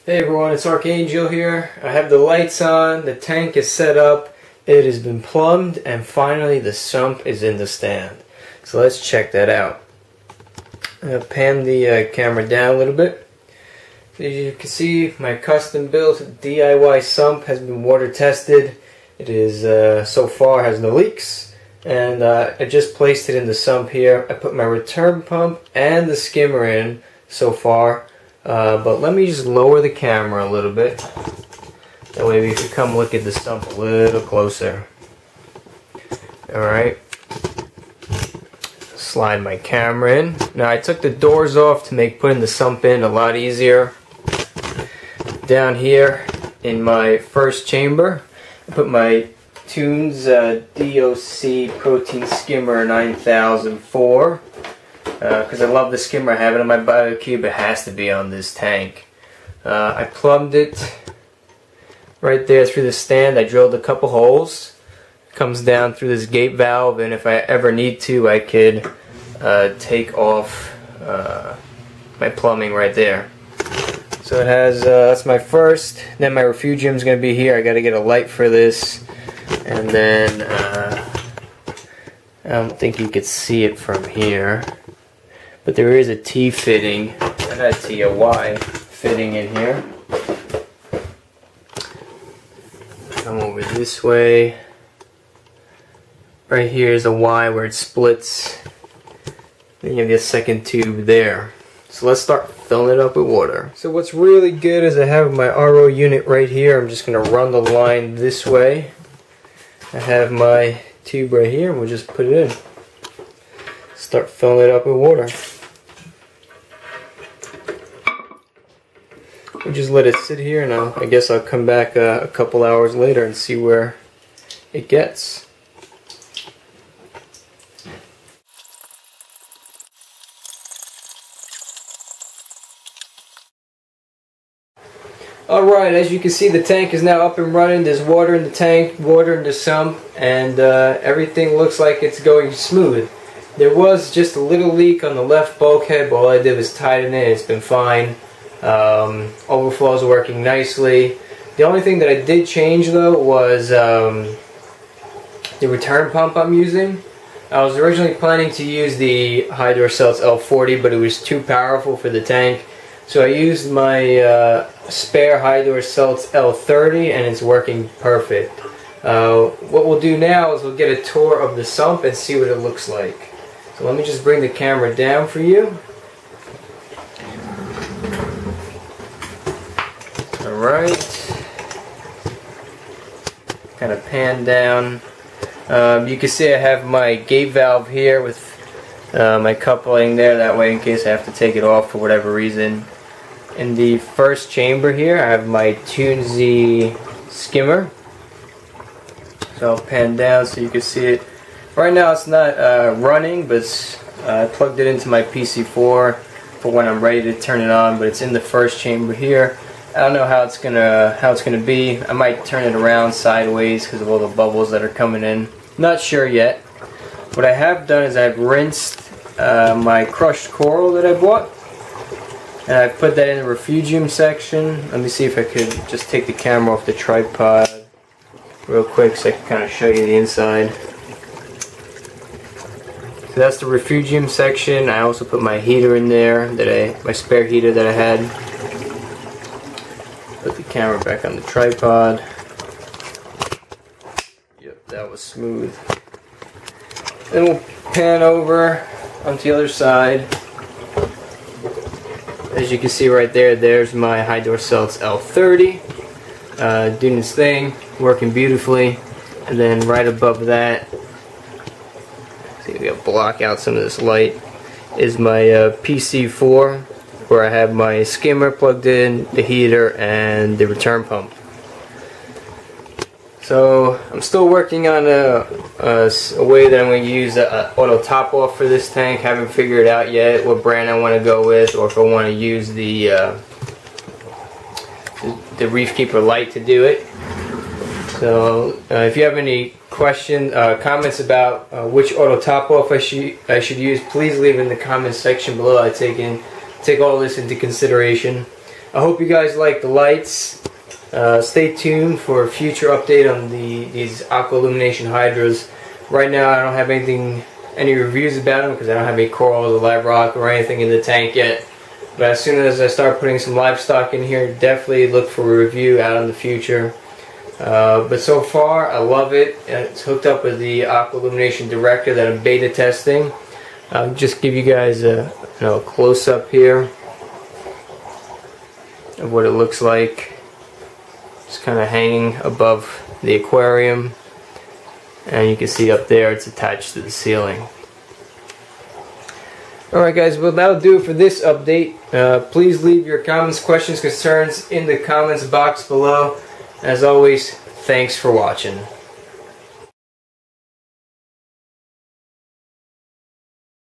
Hey everyone, it's Archangel here. I have the lights on, the tank is set up, it has been plumbed, and finally the sump is in the stand. So let's check that out. Pan the camera down a little bit. As you can see, my custom built DIY sump has been water tested. It is so far has no leaks, and I just placed it in the sump here. I put my return pump and the skimmer in so far. But let me just lower the camera a little bit. That way we can come look at the sump a little closer. Alright. Slide my camera in. Now I took the doors off to make putting the sump in a lot easier. Down here in my first chamber, I put my Tunes DOC Protein Skimmer 9004. Because I love the skimmer. I have it on my BioCube. It has to be on this tank. I plumbed it right there through the stand. I drilled a couple holes. It comes down through this gate valve, and if I ever need to, I could take off my plumbing right there. So it has, that's my first. Then my refugium is going to be here. I got to get a light for this. And then, I don't think you could see it from here. But there is a T fitting, a Y fitting in here. Come over this way. Right here is a Y where it splits. Then you have the second tube there. So let's start filling it up with water. So what's really good is I have my RO unit right here. I'm just going to run the line this way. I have my tube right here and we'll just put it in. Start filling it up with water. We just let it sit here, and I guess I'll come back a couple hours later and see where it gets. Alright, as you can see, the tank is now up and running. There's water in the tank, water in the sump, and everything looks like it's going smooth. There was just a little leak on the left bulkhead, but all I did was tighten it. It's been fine. Overflows are working nicely. The only thing that I did change though was the return pump I'm using. I was originally planning to use the Hydrocelts L40, but it was too powerful for the tank. So I used my spare Hydrocelts L30, and it's working perfect. What we'll do now is we'll get a tour of the sump and see what it looks like. So let me just bring the camera down for you. Alright. Kind of pan down. You can see I have my gate valve here with my coupling there, that way in case I have to take it off for whatever reason. In the first chamber here I have my Tunesy skimmer. So I'll pan down so you can see it. Right now it's not running, but I plugged it into my PC4 for when I'm ready to turn it on, but it's in the first chamber here. I don't know how it's gonna be. I might turn it around sideways because of all the bubbles that are coming in. Not sure yet. What I have done is I've rinsed my crushed coral that I bought, and I've put that in the refugium section. Let me see if I could just take the camera off the tripod real quick so I can kind of show you the inside. So that's the refugium section. I also put my heater in there, my spare heater that I had. Put the camera back on the tripod. Yep, that was smooth. Then we'll pan over onto the other side. As you can see right there, there's my Hydrocelts L30. Doing its thing, working beautifully. And then right above that, see if we can block out some of this light, is my PC4. Where I have my skimmer plugged in, the heater, and the return pump. So I'm still working on a way that I'm going to use an auto top off for this tank. Haven't figured out yet what brand I want to go with, or if I want to use the Reef Keeper Light to do it. So if you have any comments about which auto top off I should use, please leave in the comments section below. I take all this into consideration. I hope you guys like the lights. Stay tuned for a future update on these aqua illumination hydras. Right now I don't have any reviews about them because I don't have any coral or live rock or anything in the tank yet. But as soon as I start putting some livestock in here, definitely look for a review out in the future. But so far, I love it. It's hooked up with the Aqua Illumination Director that I'm beta testing. I'll just give you guys a close-up here of what it looks like. It's kind of hanging above the aquarium. And you can see up there it's attached to the ceiling. Alright guys, well that'll do it for this update. Please leave your comments, questions, concerns in the comments box below. As always, thanks for watching.